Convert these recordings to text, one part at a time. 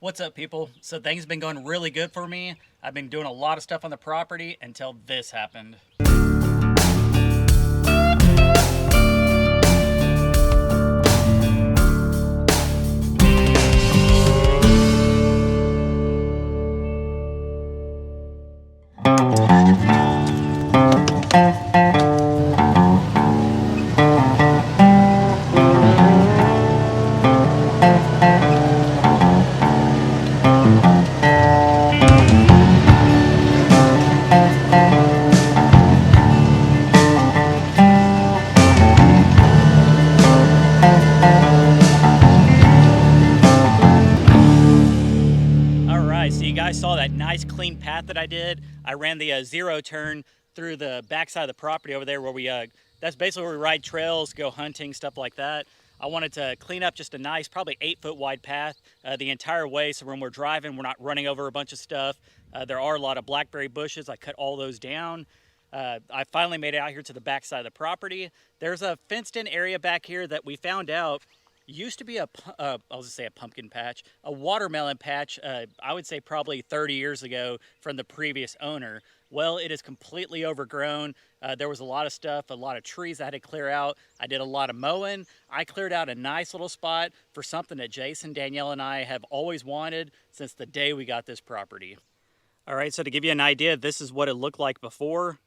What's up, people? So things have been going really good for me. I've been doing a lot of stuff on the property until this happened. So you guys saw that nice clean path that I did. I ran the zero turn through the backside of the property over there where we, that's basically where we ride trails, go hunting, stuff like that. I wanted to clean up just a nice, probably 8-foot wide path the entire way, so when we're driving, we're not running over a bunch of stuff. There are a lot of blackberry bushes. I cut all those down. I finally made it out here to the backside of the property. There's a fenced-in area back here that we found out used to be I'll just say a pumpkin patch, a watermelon patch, I would say probably 30 years ago from the previous owner. Well, it is completely overgrown. There was a lot of stuff, a lot of trees I had to clear out. I did a lot of mowing. I cleared out a nice little spot for something that Jason, Danielle, and I have always wanted since the day we got this property. All right, so to give you an idea, this is what it looked like before.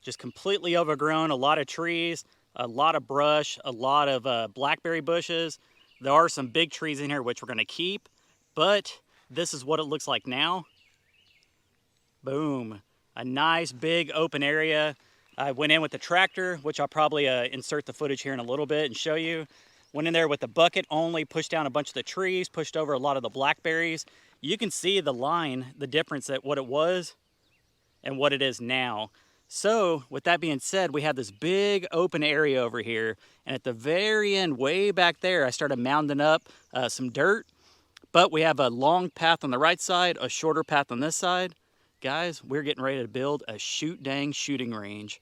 Just completely overgrown, a lot of trees, a lot of brush, a lot of blackberry bushes. There are some big trees in here which we're gonna keep, but this is what it looks like now. Boom, a nice big open area. I went in with the tractor, which I'll probably insert the footage here in a little bit and show you. Went in there with the bucket only, pushed down a bunch of the trees, pushed over a lot of the blackberries. You can see the line, the difference at what it was and what it is now. So with that being said, we have this big open area over here, and at the very end, way back there, I started mounding up some dirt, but we have a long path on the right side, a shorter path on this side. Guys, we're getting ready to build a Shootdang shooting range.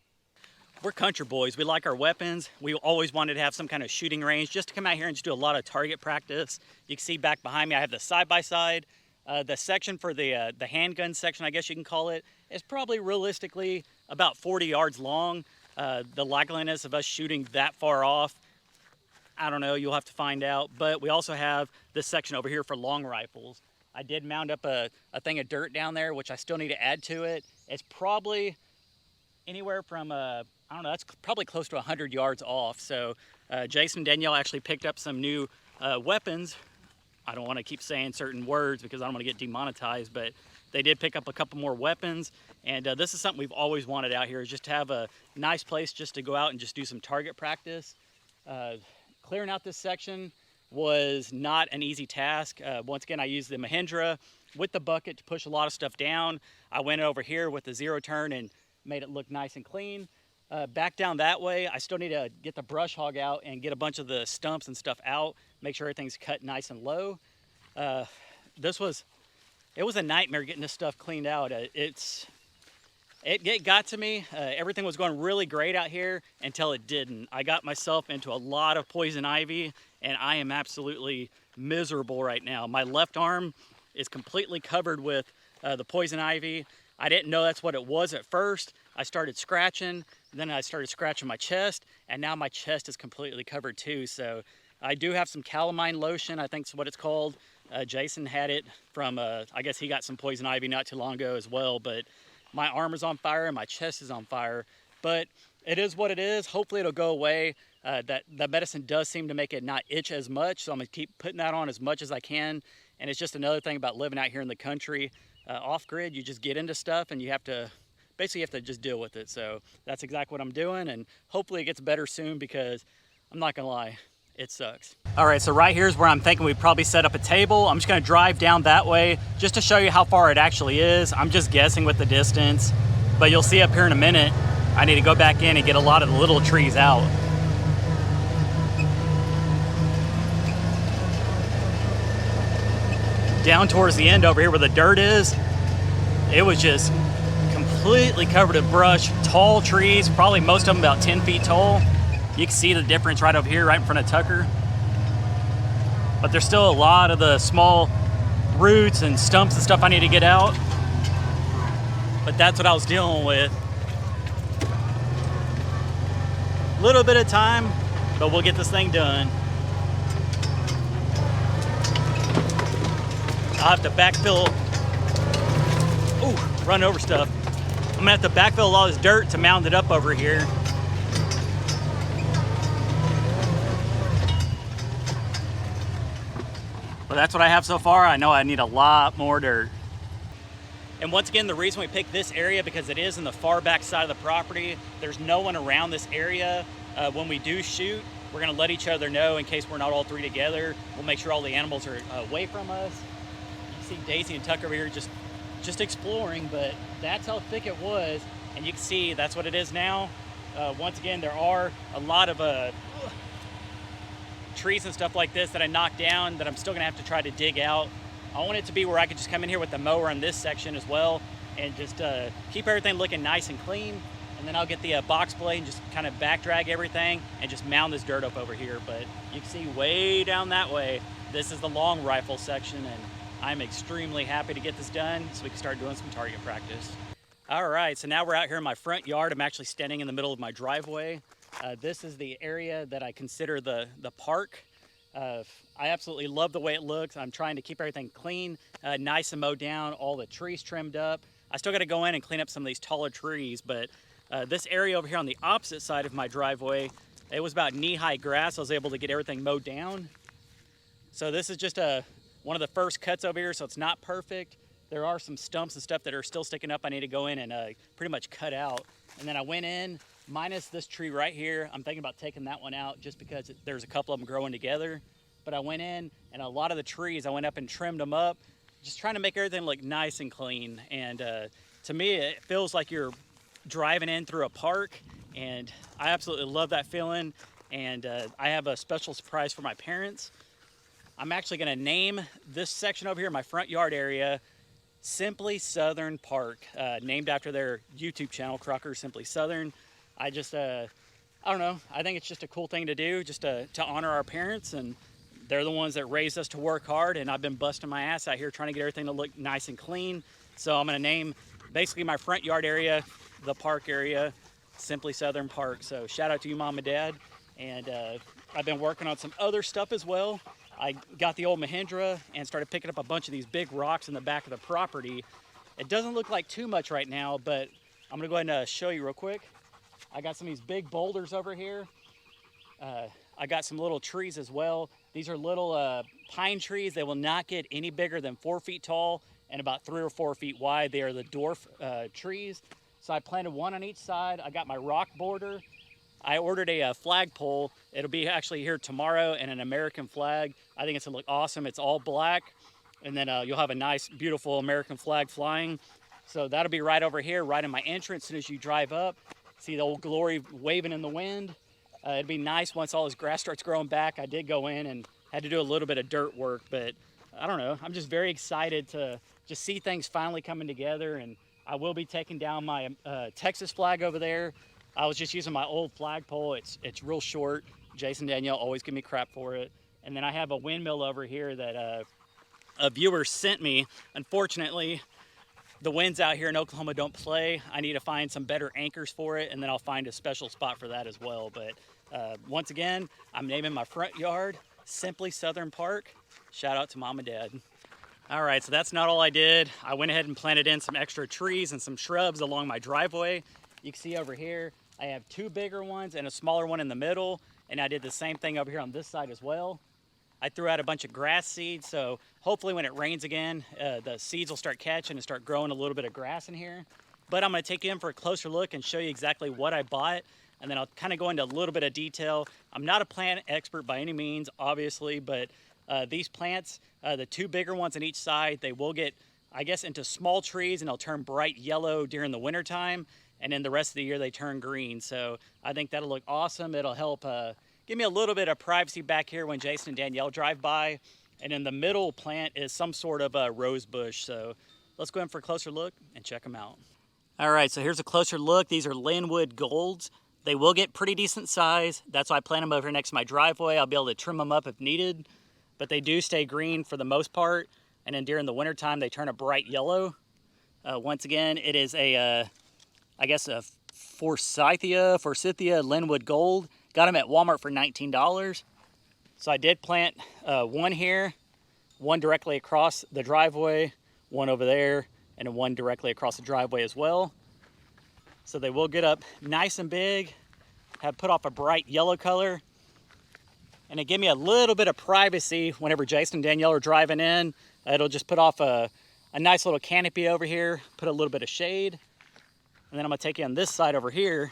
We're country boys. We like our weapons. We always wanted to have some kind of shooting range just to come out here and just do a lot of target practice. You can see back behind me, I have the side-by-side. The section for the handgun section, I guess you can call it, is probably realistically about 40 yards long. The likeliness of us shooting that far off, I don't know, you'll have to find out. But we also have this section over here for long rifles. I did mound up a thing of dirt down there, which I still need to add to it. It's probably anywhere from, I don't know, that's probably close to 100 yards off. So Jason and Danielle actually picked up some new weapons. I don't want to keep saying certain words because I don't want to get demonetized, but they did pick up a couple more weapons. And this is something we've always wanted out here, is just to have a nice place just to go out and just do some target practice. Clearing out this section was not an easy task. Once again, I used the Mahindra with the bucket to push a lot of stuff down. I went over here with the zero turn and made it look nice and clean. Back down that way, I still need to get the brush hog out and get a bunch of the stumps and stuff out, make sure everything's cut nice and low. It was a nightmare getting this stuff cleaned out. It got to me. Everything was going really great out here until it didn't. I got myself into a lot of poison ivy, and I am absolutely miserable right now. My left arm is completely covered with the poison ivy. I didn't know that's what it was at first. I started scratching, then I started scratching my chest, and now my chest is completely covered too. So I do have some calamine lotion, I think is what it's called. Jason had it from, I guess he got some poison ivy not too long ago as well, but my arm is on fire and my chest is on fire. But it is what it is. Hopefully it'll go away. That medicine does seem to make it not itch as much, so I'm gonna keep putting that on as much as I can. And it's just another thing about living out here in the country. Off-grid, you just get into stuff and you have to just deal with it. So that's exactly what I'm doing, and hopefully it gets better soon because I'm not gonna lie, it sucks. All right, so right here's where I'm thinking we'd probably set up a table. I'm just gonna drive down that way just to show you how far it actually is. I'm just guessing with the distance, but you'll see up here in a minute, I need to go back in and get a lot of the little trees out. Down towards the end over here where the dirt is, it was just completely covered with brush, tall trees, probably most of them about 10 feet tall. You can see the difference right over here, right in front of Tucker. But there's still a lot of the small roots and stumps and stuff I need to get out. But that's what I was dealing with. Little bit of time, but we'll get this thing done. I'll have to backfill. Ooh, run over stuff. I'm gonna have to backfill all this dirt to mound it up over here. But that's what I have so far. I know I need a lot more dirt. And once again, the reason we picked this area because it is in the far back side of the property. There's no one around this area. When we do shoot, we're gonna let each other know in case we're not all three together. We'll make sure all the animals are away from us. You see Daisy and Tucker over here just exploring, but that's how thick it was. And you can see that's what it is now. Once again, there are a lot of trees and stuff like this that I knocked down that I'm still gonna have to try to dig out. I want it to be where I could just come in here with the mower on this section as well and just keep everything looking nice and clean. And then I'll get the box blade and just kind of back drag everything and just mound this dirt up over here. But you can see way down that way, this is the long rifle section, and I'm extremely happy to get this done so we can start doing some target practice. All right, so now we're out here in my front yard. I'm actually standing in the middle of my driveway. This is the area that I consider the park. I absolutely love the way it looks. I'm trying to keep everything clean, nice and mowed down, all the trees trimmed up. I still got to go in and clean up some of these taller trees, but this area over here on the opposite side of my driveway, it was about knee-high grass. I was able to get everything mowed down. So this is just one of the first cuts over here, so it's not perfect. There are some stumps and stuff that are still sticking up I need to go in and pretty much cut out. And then I went in, minus this tree right here. I'm thinking about taking that one out just because there's a couple of them growing together. But I went in, and a lot of the trees, I went up and trimmed them up, just trying to make everything look nice and clean. And to me, it feels like you're driving in through a park, and I absolutely love that feeling. And I have a special surprise for my parents. I'm actually gonna name this section over here in my front yard area Simply Southern Park, named after their YouTube channel, Crocker Simply Southern. I don't know, I think it's just a cool thing to do, just to honor our parents, and they're the ones that raised us to work hard, and I've been busting my ass out here trying to get everything to look nice and clean. So I'm gonna name basically my front yard area, the park area, Simply Southern Park. So shout out to you, Mom and Dad. And I've been working on some other stuff as well. I got the old Mahindra and started picking up a bunch of these big rocks in the back of the property. It doesn't look like too much right now, but I'm gonna go ahead and show you real quick. I got some of these big boulders over here. I got some little trees as well. These are little pine trees. They will not get any bigger than 4 feet tall and about 3 or 4 feet wide. They are the dwarf trees. So I planted one on each side. I got my rock border. I ordered a flagpole. It'll be actually here tomorrow, and an American flag. I think it's gonna look awesome. It's all black, and then you'll have a nice, beautiful American flag flying. So that'll be right over here, right in my entrance. As soon as you drive up, see the Old Glory waving in the wind. It'd be nice once all this grass starts growing back. I did go in and had to do a little bit of dirt work, but I don't know. I'm just very excited to just see things finally coming together, and I will be taking down my Texas flag over there. I was just using my old flagpole. It's real short. Jason and Danielle always give me crap for it. And then I have a windmill over here that a viewer sent me. Unfortunately, the winds out here in Oklahoma don't play. I need to find some better anchors for it, and then I'll find a special spot for that as well. But once again, I'm naming my front yard Simply Southern Park. Shout out to Mom and Dad. All right, so that's not all I did. I went ahead and planted in some extra trees and some shrubs along my driveway. You can see over here, I have 2 bigger ones and a smaller one in the middle, and I did the same thing over here on this side as well. I threw out a bunch of grass seeds, so hopefully when it rains again, the seeds will start catching and start growing a little bit of grass in here. But I'm gonna take you in for a closer look and show you exactly what I bought, and then I'll kind of go into a little bit of detail. I'm not a plant expert by any means, obviously, but these plants, the 2 bigger ones on each side, they will get, I guess, into small trees, and they'll turn bright yellow during the winter time. And then the rest of the year they turn green. So I think that'll look awesome. It'll help give me a little bit of privacy back here when Jason and Danielle drive by. And in the middle plant is some sort of a rose bush. So let's go in for a closer look and check them out. All right, so here's a closer look. These are Linwood Golds. They will get pretty decent size. That's why I plant them over here next to my driveway. I'll be able to trim them up if needed, but they do stay green for the most part. and then during the wintertime they turn a bright yellow. Once again, it is a, I guess a Forsythia Linwood Gold. Got them at Walmart for $19. So I did plant one here, one directly across the driveway, one over there, and then one directly across the driveway as well. So they will get up nice and big, have put off a bright yellow color, and it gave me a little bit of privacy whenever Jason and Danielle are driving in. It'll just put off a nice little canopy over here, put a little bit of shade. And then I'm gonna take you on this side over here.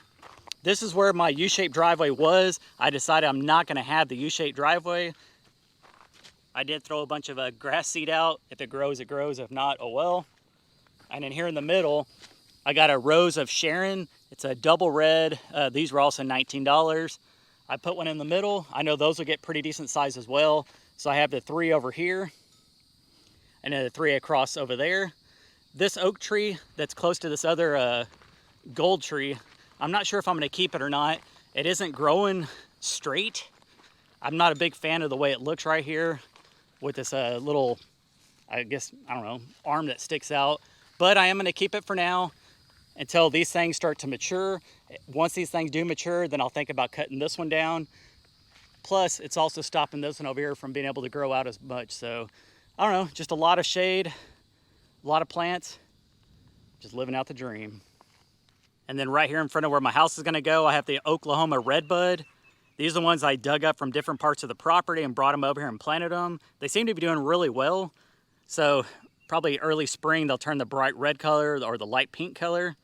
This is where my U-shaped driveway was. I decided I'm not gonna have the U-shaped driveway. I did throw a bunch of grass seed out. If it grows, it grows. If not, oh well. And then here in the middle, I got a rose of Sharon. It's a double red. These were also $19. I put one in the middle. I know those will get pretty decent size as well. So I have the 3 over here and then the 3 across over there. This oak tree that's close to this other gold tree, I'm not sure if I'm gonna keep it or not. It isn't growing straight. I'm not a big fan of the way it looks right here with this little, I guess, I don't know, arm that sticks out. But I am gonna keep it for now until these things start to mature. Once these things do mature, then I'll think about cutting this one down. Plus, it's also stopping this one over here from being able to grow out as much. So, I don't know, just a lot of shade, a lot of plants, just living out the dream. And then right here in front of where my house is gonna go, I have the Oklahoma Redbud. These are the ones I dug up from different parts of the property and brought them over here and planted them. They seem to be doing really well. So probably early spring, they'll turn the bright red color or the light pink color.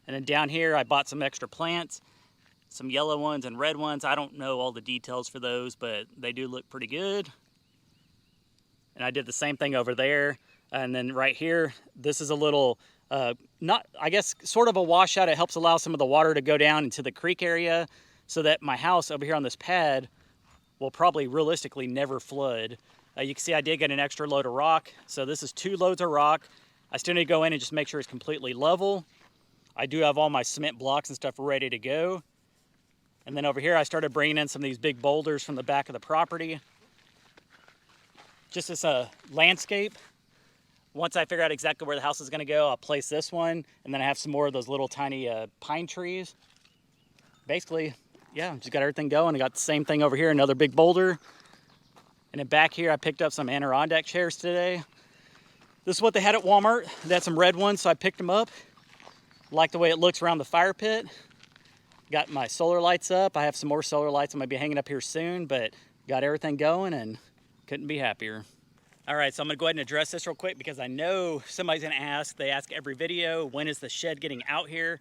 And then down here, I bought some extra plants, some yellow ones and red ones. I don't know all the details for those, but they do look pretty good. And I did the same thing over there. And then right here, this is a little, not, I guess, sort of a washout. It helps allow some of the water to go down into the creek area so that my house over here on this pad will probably realistically never flood. You can see I did get an extra load of rock. So this is 2 loads of rock. I still need to go in and just make sure it's completely level. I do have all my cement blocks and stuff ready to go. And then over here, I started bringing in some of these big boulders from the back of the property. Just as a landscape. Once I figure out exactly where the house is gonna go, I'll place this one, and then I have some more of those little tiny pine trees. Basically, yeah, just got everything going. I got the same thing over here, another big boulder. And then back here, I picked up some Adirondack chairs today. This is what they had at Walmart. They had some red ones, so I picked them up. Like the way it looks around the fire pit. Got my solar lights up. I have some more solar lights I'm gonna be hanging up here soon, but got everything going and couldn't be happier. All right, so I'm gonna go ahead and address this real quick because I know somebody's gonna ask. They ask every video, when is the shed getting out here?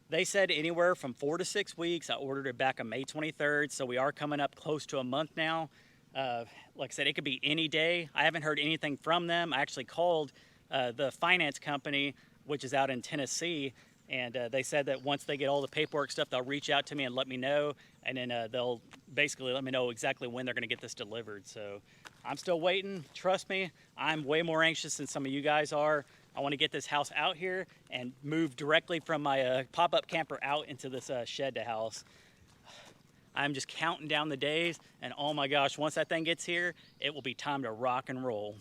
They said anywhere from 4 to 6 weeks. I ordered it back on May 23rd, so we are coming up close to a month now. Like I said, it could be any day. I haven't heard anything from them. I actually called the finance company, which is out in Tennessee, and they said that once they get all the paperwork stuff, they'll reach out to me and let me know, and then they'll basically let me know exactly when they're gonna get this delivered. So I'm still waiting. Trust me, I'm way more anxious than some of you guys are. I wanna get this house out here and move directly from my pop-up camper out into this shed to house. I'm just counting down the days, and oh my gosh, once that thing gets here, it will be time to rock and roll.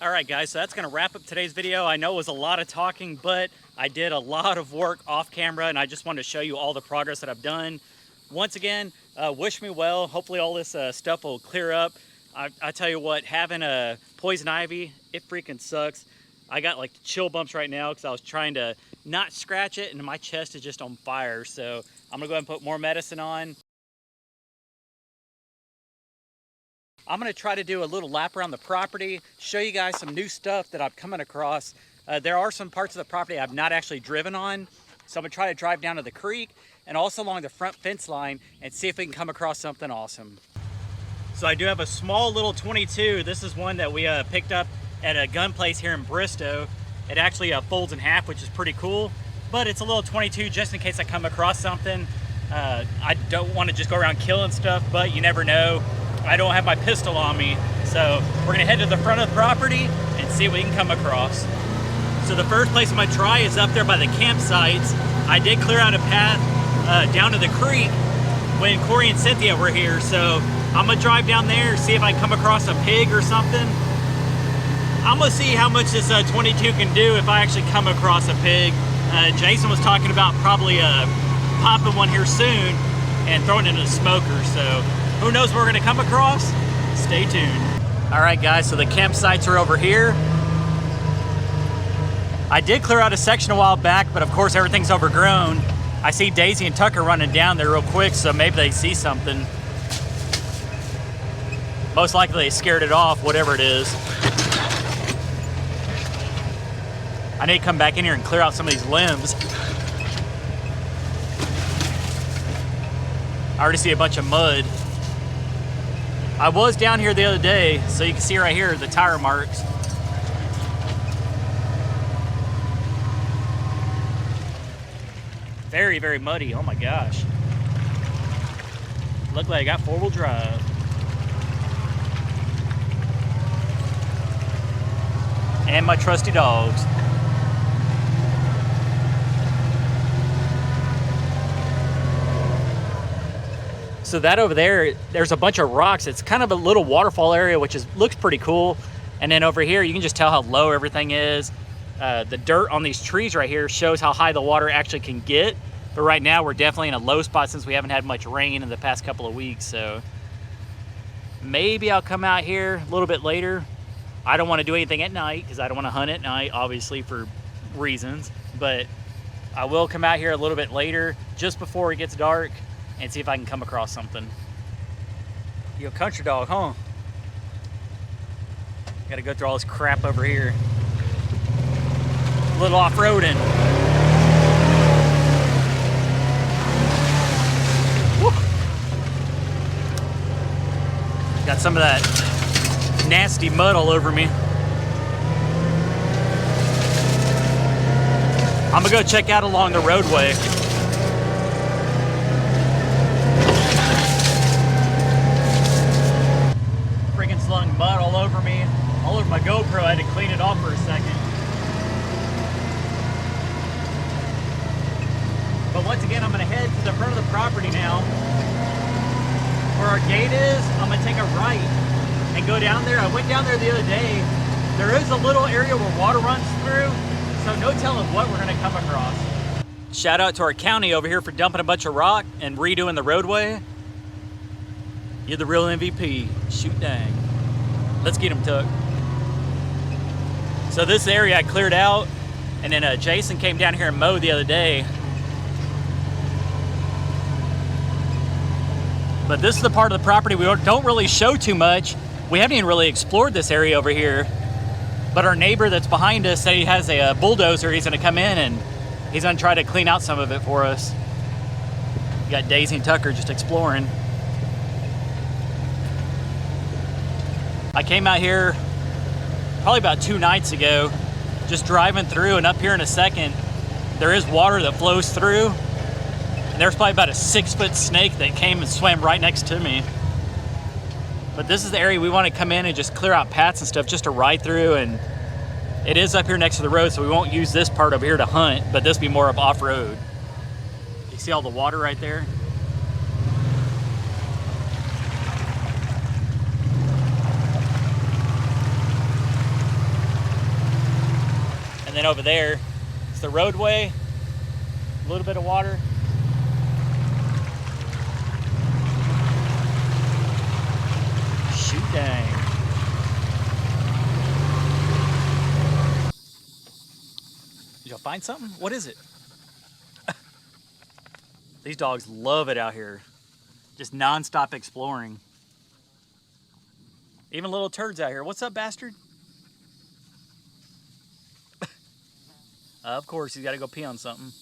All right, guys, so that's gonna wrap up today's video. I know it was a lot of talking, but I did a lot of work off camera, and I just wanted to show you all the progress that I've done. Once again, wish me well. Hopefully all this stuff will clear up. I tell you what, having a poison ivy, it freaking sucks. I got like chill bumps right now because I was trying to not scratch it, and my chest is just on fire. So I'm gonna go ahead and put more medicine on. I'm gonna try to do a little lap around the property, show you guys some new stuff that I'm coming across. There are some parts of the property I've not actually driven on, so I'm gonna try to drive down to the creek and also along the front fence line and see if we can come across something awesome. So I do have a small little 22. This is one that we picked up at a gun place here in Bristow. It actually folds in half, which is pretty cool, but it's a little 22 just in case I come across something. I don't want to just go around killing stuff, but you never know. I don't have my pistol on me, so we're gonna head to the front of the property and see what we can come across. So the first place I'm gonna try is up there by the campsites. I did clear out a path down to the creek when Corey and Cynthia were here, so I'm gonna drive down there, see if I can come across a pig or something. I'm gonna see how much this 22 can do if I actually come across a pig. Jason was talking about probably popping one here soon and throwing it in a smoker, so who knows what we're gonna come across? Stay tuned. All right guys, so the campsites are over here. I did clear out a section a while back, but of course everything's overgrown. I see Daisy and Tucker running down there real quick, so maybe they see something. Most likely they scared it off, whatever it is. I need to come back in here and clear out some of these limbs. I already see a bunch of mud. I was down here the other day, so you can see right here the tire marks. Very, very muddy. Oh my gosh. Look like I got four-wheel drive. And my trusty dogs. So that over there, there's a bunch of rocks. It's kind of a little waterfall area, which looks pretty cool. And then over here, you can just tell how low everything is. The dirt on these trees right here shows how high the water actually can get. But right now, we're definitely in a low spot since we haven't had much rain in the past couple of weeks. So maybe I'll come out here a little bit later. I don't want to do anything at night because I don't want to hunt at night, obviously, for reasons. But I will come out here a little bit later, just before it gets dark, and see if I can come across something. You a country dog, huh? Gotta go through all this crap over here. A little off-roading. Got some of that nasty mud all over me. I'm gonna go check out along the roadway. Freaking slung mud all over me, all over my GoPro. I had to clean it off for a second. But once again, I'm gonna head to the front of the property now. Where our gate is, I'm gonna take a right and go down there. I went down there the other day. There is a little area where water runs through, so no telling what we're gonna come across. Shout out to our county over here for dumping a bunch of rock and redoing the roadway. You're the real MVP. Shoot dang. Let's get him, Tuck. So this area I cleared out, and then Jason came down here and mowed the other day. But this is the part of the property we don't really show too much. We haven't even really explored this area over here. But our neighbor that's behind us said he has a bulldozer. He's gonna come in and he's gonna try to clean out some of it for us. We got Daisy and Tucker just exploring. I came out here probably about 2 nights ago, just driving through, and up here in a second, there is water that flows through. And there's probably about a 6-foot snake that came and swam right next to me. But this is the area we want to come in and just clear out paths and stuff just to ride through. And it is up here next to the road, so we won't use this part over here to hunt, but this will be more of off-road. You see all the water right there? And then over there, it's the roadway, a little bit of water. Dang. Did y'all find something? What is it? These dogs love it out here. Just non-stop exploring. Even little turds out here. What's up, bastard? Of course, he's got to go pee on something.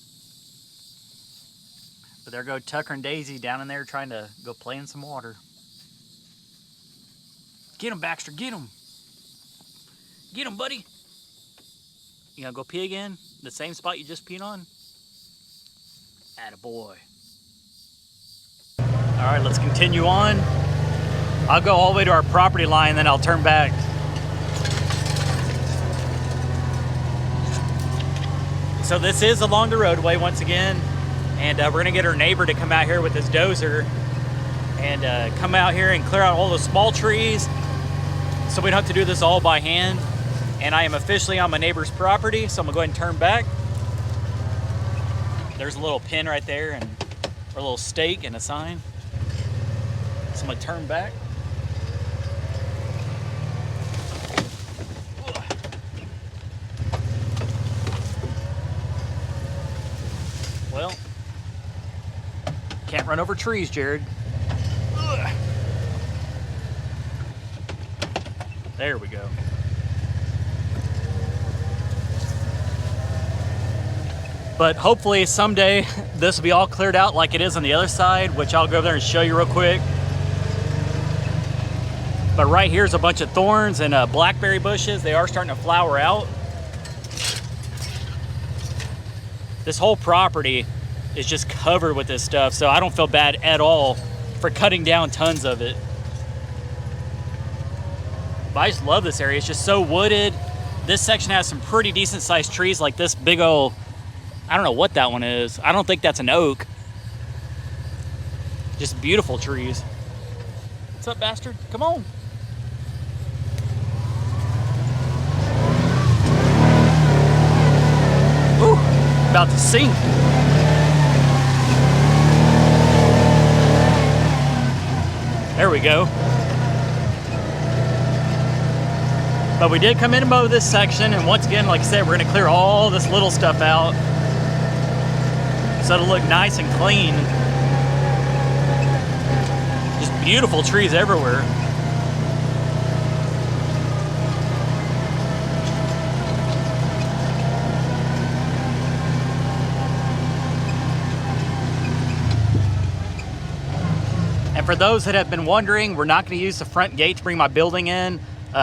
But there go Tucker and Daisy down in there trying to go play in some water. Get him, Baxter, get him. Get him, buddy. You gonna go pee again? The same spot you just peed on? Attaboy. All right, let's continue on. I'll go all the way to our property line, then I'll turn back. So this is along the roadway once again, and we're gonna get our neighbor to come out here with his dozer and come out here and clear out all the small trees, so we don't have to do this all by hand. And I am officially on my neighbor's property, so I'm gonna go ahead and turn back. There's a little pin right there, and or a little stake and a sign. So I'm gonna turn back. Well, can't run over trees, Jared. There we go. But hopefully someday this will be all cleared out like it is on the other side, which I'll go over there and show you real quick. But right here's a bunch of thorns and blackberry bushes. They are starting to flower out. This whole property is just covered with this stuff, so I don't feel bad at all for cutting down tons of it. But I just love this area. It's just so wooded. This section has some pretty decent sized trees, like this big old, I don't know what that one is. I don't think that's an oak. Just beautiful trees. What's up, bastard? Come on. Ooh, about to sink. There we go. But we did come in and mow this section, and once again, like I said, we're gonna clear all this little stuff out so it'll look nice and clean. Just beautiful trees everywhere. And for those that have been wondering, we're not going to use the front gate to bring my building in.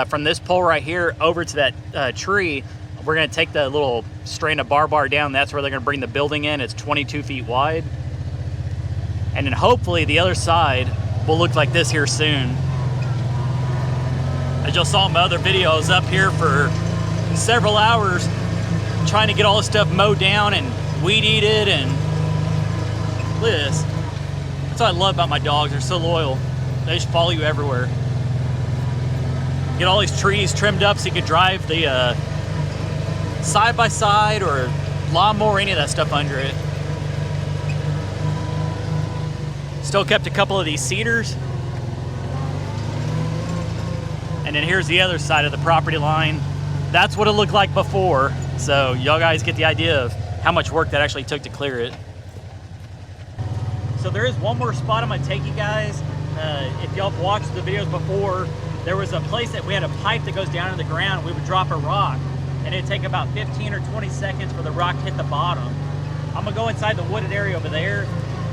From this pole right here over to that tree, we're going to take the little strand of barbed wire down. That's where they're going to bring the building in. It's 22 feet wide. And then hopefully the other side will look like this here soon. As y'all saw in my other video, I was up here for several hours trying to get all this stuff mowed down and weed eated, and look at this. That's what I love about my dogs. They're so loyal. They just follow you everywhere. Get all these trees trimmed up so you can drive the side-by-side or lawnmower, any of that stuff under it. Still kept a couple of these cedars. And then here's the other side of the property line. That's what it looked like before. So y'all guys get the idea of how much work that actually took to clear it. So there is one more spot I'm gonna take you guys. If y'all have watched the videos before, there was a place that we had a pipe that goes down in the ground. We would drop a rock, and it'd take about 15 or 20 seconds for the rock to hit the bottom. I'm gonna go inside the wooded area over there.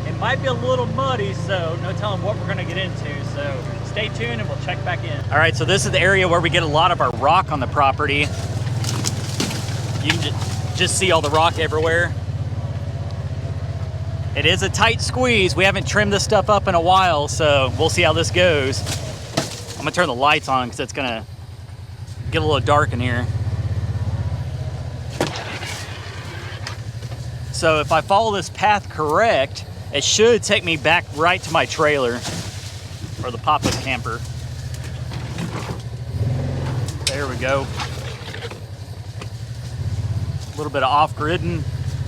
It might be a little muddy, so no telling what we're gonna get into. So stay tuned and we'll check back in. All right, so this is the area where we get a lot of our rock on the property. You can just see all the rock everywhere. It is a tight squeeze. We haven't trimmed this stuff up in a while, so we'll see how this goes. I'm gonna turn the lights on because it's gonna get a little dark in here. So if I follow this path correct, it should take me back right to my trailer, or the pop-up camper. There we go. A little bit of off-gridding,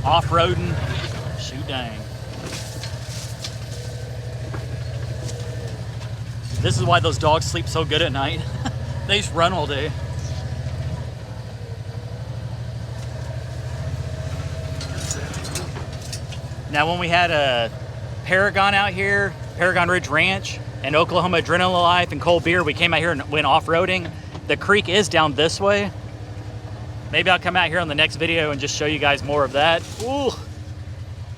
off-roading. Shoot dang. This is why those dogs sleep so good at night. They just run all day. Now when we had a Paragon out here, Paragon Ridge Ranch, and Oklahoma Adrenaline Life and Cold Beer, we came out here and went off-roading. The creek is down this way. Maybe I'll come out here on the next video and just show you guys more of that. Ooh,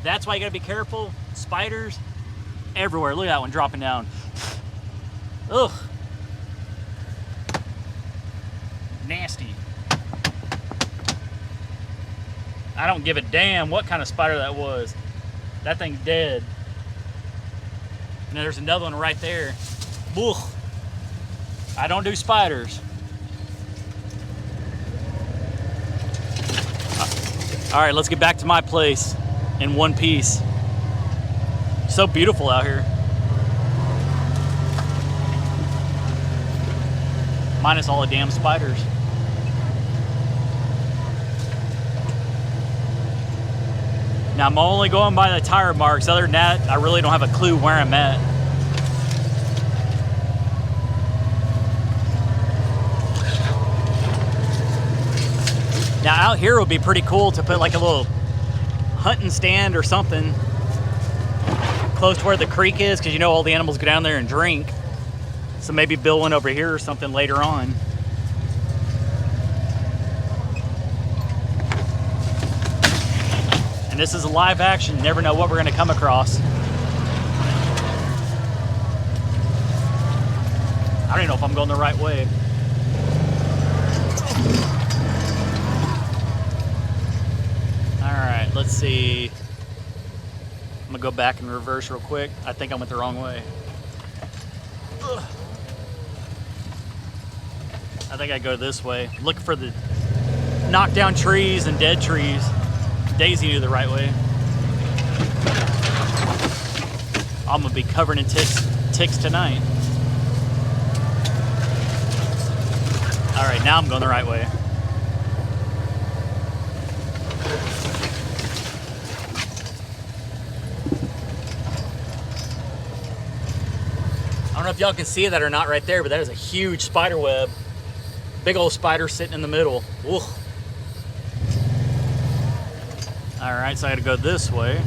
that's why you gotta be careful. Spiders everywhere. Look at that one dropping down. Ugh. Nasty. I don't give a damn what kind of spider that was. That thing's dead. And there's another one right there. Ugh. I don't do spiders. All right, let's get back to my place in one piece. So beautiful out here. Minus all the damn spiders. Now I'm only going by the tire marks. Other than that, I really don't have a clue where I'm at. Now out here would be pretty cool to put like a little hunting stand or something close to where the creek is, because you know all the animals go down there and drink. So maybe build one over here or something later on. And this is a live action. You never know what we're going to come across. I don't even know if I'm going the right way. Alright, let's see. I'm going to go back and reverse real quick. I think I went the wrong way. Ugh. I think I go this way. Look for the knockdown trees and dead trees. Daisy knew the right way. I'm gonna be covered in ticks tonight. All right, now I'm going the right way. I don't know if y'all can see that or not right there, but that is a huge spider web. Big old spider sitting in the middle. Ooh. All right, so I gotta go this way.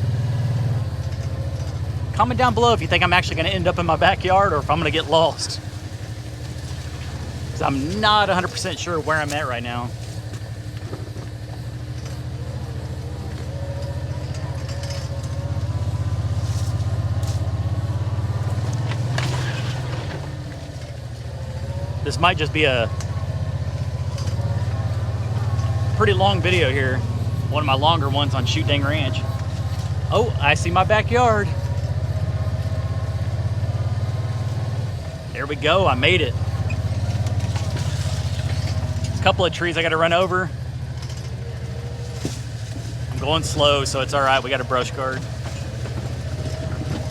Comment down below if you think I'm actually gonna end up in my backyard or if I'm gonna get lost. Because I'm not 100% sure where I'm at right now. This might just be a pretty long video here. One of my longer ones on Shootdang Ranch. Oh, I see my backyard. There we go, I made it. A couple of trees I gotta run over. I'm going slow, so it's all right, we got a brush guard.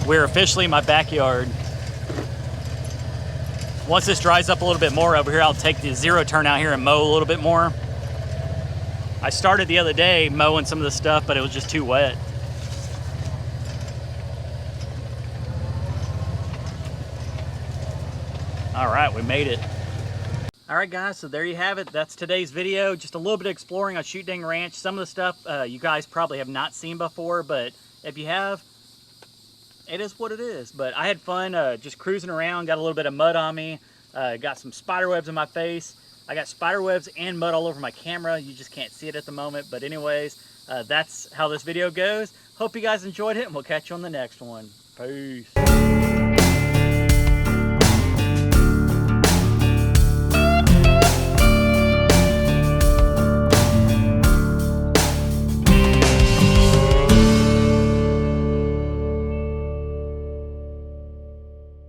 We're officially in my backyard. Once this dries up a little bit more over here, I'll take the zero turn out here and mow a little bit more. I started the other day mowing some of the stuff, but it was just too wet. All right, we made it. All right, guys, so there you have it. That's today's video. Just a little bit of exploring on Shootdang Ranch. Some of the stuff you guys probably have not seen before, but if you have, it is what it is. But I had fun just cruising around, got a little bit of mud on me, got some spider webs in my face. I got spider webs and mud all over my camera. You just can't see it at the moment. But anyways, that's how this video goes. Hope you guys enjoyed it, and we'll catch you on the next one. Peace.